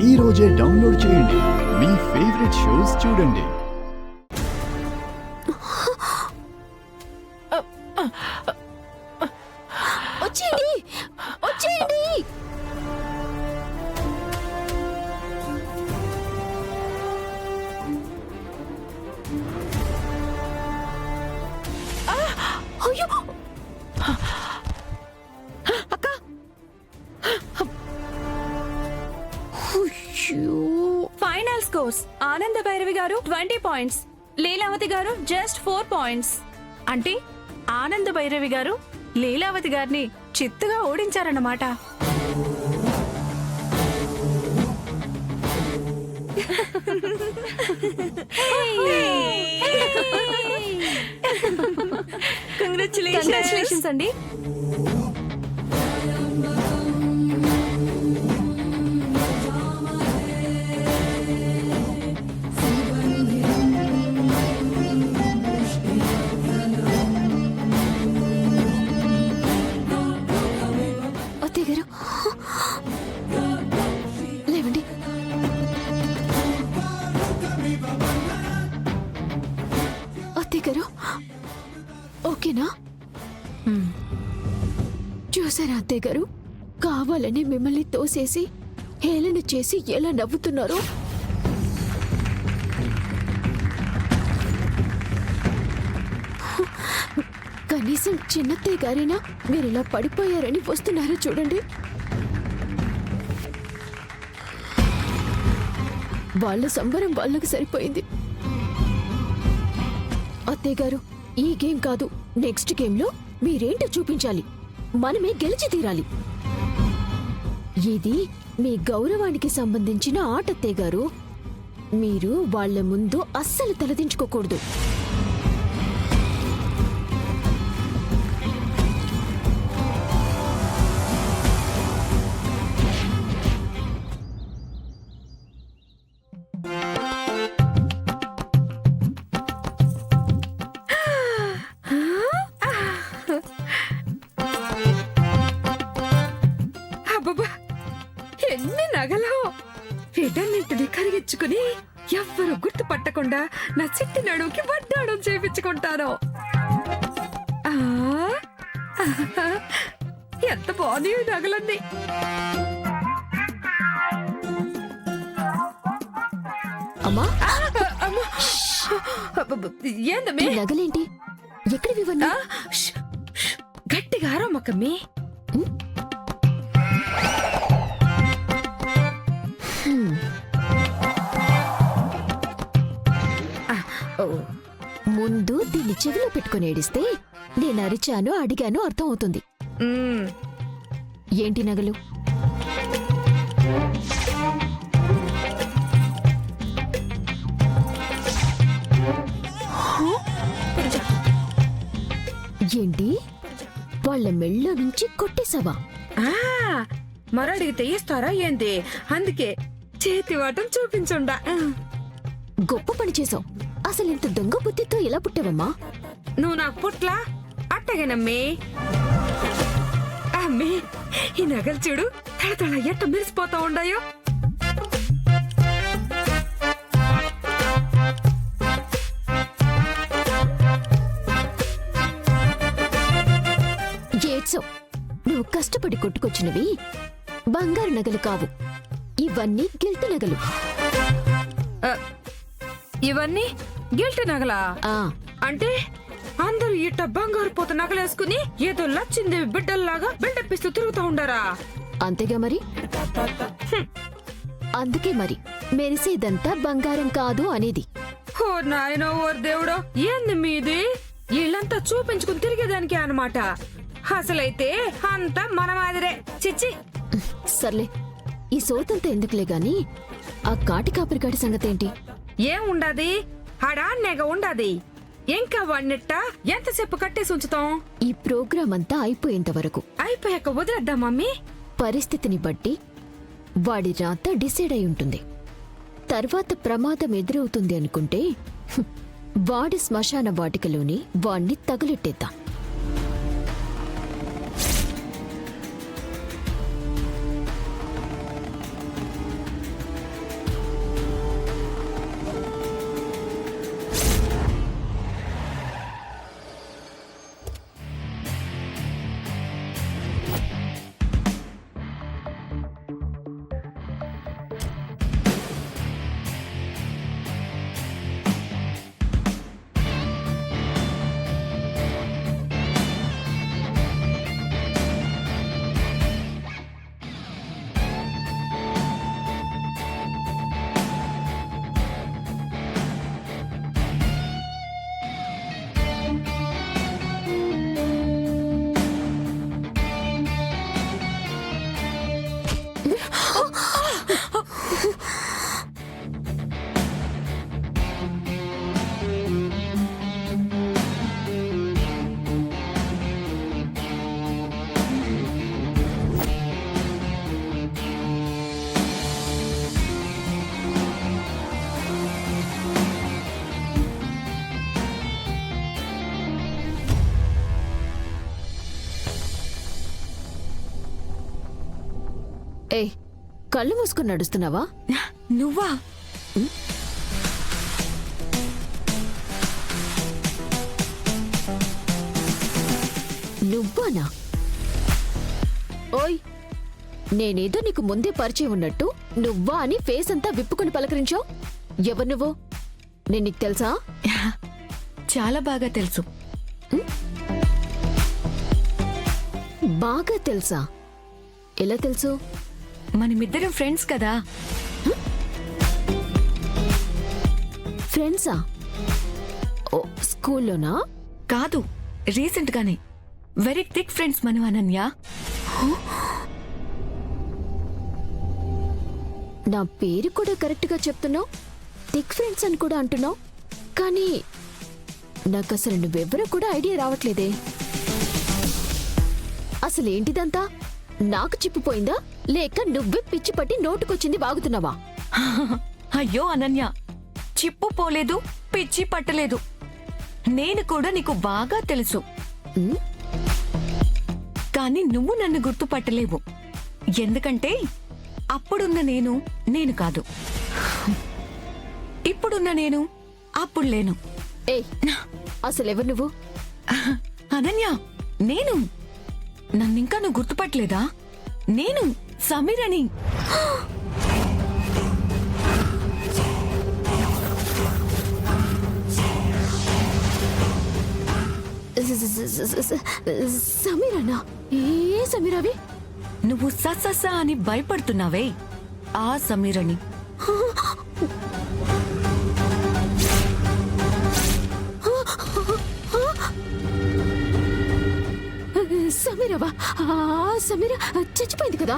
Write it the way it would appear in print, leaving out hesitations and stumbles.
ఈ రోజే డౌన్లోడ్ చేయండి. మీ ఫేవరెట్ షోస్ చూడండి. వచ్చేయండి, వచ్చేయండి. అయ్యో అక్క, ఫైనల్ స్కోర్స్ ఆనంద భైరవి గారు 20 పాయింట్స్, లీలావతి గారు జస్ట్ 4 పాయింట్స్. అంటే ఆనంద భైరవి గారు లీలావతి గారిని చిత్తుగా ఓడించారన్నమాట. కంగ్రాచులేషన్స్ అండి. అత్తయ్య గారు లేవండి. అత్తయ్య గారు ఓకేనా? చూసారా అత్తయ్య గారు, కావాలని మిమ్మల్ని తోసేసి హేళన చేసి ఎలా నవ్వుతున్నారో. కనీసం చిన్నత్తయ్య గారైనా మీరు ఇలా పడిపోయారని వస్తున్నారో చూడండి. వాళ్ళ సంబరం వాళ్ళకి సరిపోయింది. అత్తయ్య గారు, ఈ గేమ్ కాదు, నెక్స్ట్ గేమ్లో మీరేంటో చూపించాలి. మనమే గెలిచి తీరాలి. ఇది మీ గౌరవానికి సంబంధించిన ఆట అత్తయ్య గారు. మీరు వాళ్ళ ముందు అస్సలు తలదించుకోకూడదు. ఎన్ని నగలో వీటన్నింటిని కరిగించుకుని ఎవ్వరు గుర్తు పట్టకుండా నా చిట్టి నడువుకి వడ్డాడం చేపించుకుంటాను. ఎంత బాగుంది నగలన్నీ. అమ్మా, ఏందమ్మే నగలేంటి? ఎక్కడివి ఇవన్నీ? గట్టిగా ఆరోమకమ్మి. ముందు దీన్ని చెవిలో పెట్టుకుని ఏడిస్తే నేను అరిచాను అడిగాను అర్థం అవుతుంది. ఏంటి నగలు? ఏంటి, వాళ్ళ మెళ్ళో నుంచి కొట్టేశావా? మరో అడిగితే ఇస్తారా ఏంది? అందుకే చేతి వాటం చూపించుండా. గొప్ప పని చేసావు. అసలు ఇంత దొంగ బుద్ధితో ఎలా పుట్టావమ్మా? నువ్వు నాకు పుట్లా అట్టగనమ్మి. అమ్మి, ఈ నగలు చూడు తళతళ ఎట్ట మెరిసిపోతా ఉండాయో. ఏడ్సో, నువ్వు కష్టపడి కొట్టుకొచ్చినవి బంగారు నగలు కావు. ఇవన్నీ గిల్ట్ నగలు. ఇవన్నీ గిల్ట్ నగలా? అంటే అందరూ ఇట్ట బంగారు పోత నగలేసుకుని ఏదో లచ్చిందేవి బిడ్డల్లాగా బిల్డప్పిస్తూ తిరుగుతూ ఉండారా? అంతేగా మరి. అందుకే మరి మెరిసేదంతా బంగారం కాదు అనేది. ఓ నాయనో, ఓ దేవుడో, ఏంది మీది? ఇళ్ళంతా చూపించుకుని తిరిగేదానికి అన్నమాట. అసలైతే అంతా మన మాదిరే. చిచ్చి. సర్లే, ఈ సోతంతా ఎందుకులే గాని ఆ కాటి కాపరికాడి సంగతేంటి? ఏం ఉండాది? ఆడాన్నేగా ఉండాది. ఇంకా వాడినట్ట ఎంతసేపు కట్టేసి ఉంచుతాం? ఈ ప్రోగ్రాం అంతా అయిపోయేంత వరకు. అయిపోయాక వదిలేద్దాం మమ్మీ. పరిస్థితిని బట్టి వాడి రాత డిసైడ్ అయి ఉంటుంది. తర్వాత ప్రమాదం ఎదురవుతుంది అనుకుంటే వాడి శ్మశాన వాటికలోని వాణ్ణి తగులెట్టేద్దాం. కళ్ళు మూసుకొని నడుస్తున్నావా? నువ్వా? నువ్వానా? ఓయ్, నేనేదో నీకు ముందే పరిచయం ఉన్నట్టు నువ్వా అని ఫేస్ అంతా విప్పుకొని పలకరించావు. ఎవరు నువ్వు? నేను నీకు తెలుసా? చాలా బాగా తెలుసు. బాగా తెలుసా? ఎలా తెలుసు? మనమిద్దరం ఫ్రెండ్స్ కదా. ఫ్రెండ్సా? ఓ, స్కూల్లోనా? కాదు, రీసెంట్ గానే. వెరీ థిక్ ఫ్రెండ్స్ మనం, అనన్య. నా పేరు కూడా కరెక్ట్ గా చెప్తున్నావు, థిక్ ఫ్రెండ్స్ అని కూడా అంటున్నావు. కానీ నాకు అసలు నువ్వెవరో కూడా ఐడియా రావట్లేదే. అసలేంటిదంతా? నాకు చిప్పిపోయిందా లేక నువ్వే పిచ్చి పట్టి నోటుకొచ్చింది బాగుతున్నావా? అయ్యో అనన్య, చిప్పు పోలేదు, పిచ్చి పట్టలేదు. నేను కూడా నీకు బాగా తెలుసు. ఉమ్, కానీ నువ్వు నన్ను గుర్తుపట్టలేవు. ఎందుకంటే అప్పుడున్న నేను కాదు. ఇప్పుడున్న నేను అప్పుడు లేను. ఏయ్, అసలెవరు నువ్వు? అనన్య, నేను. నన్నింకా నువ్వు గుర్తుపట్టలేదా? నేను సమీరని. సమీరనా? ఏ సమీరావి? నువ్వు ససస అని భయపడుతున్నావే, ఆ సమీరని. సమీరవా? సమీర చచ్చిపోయింది కదా?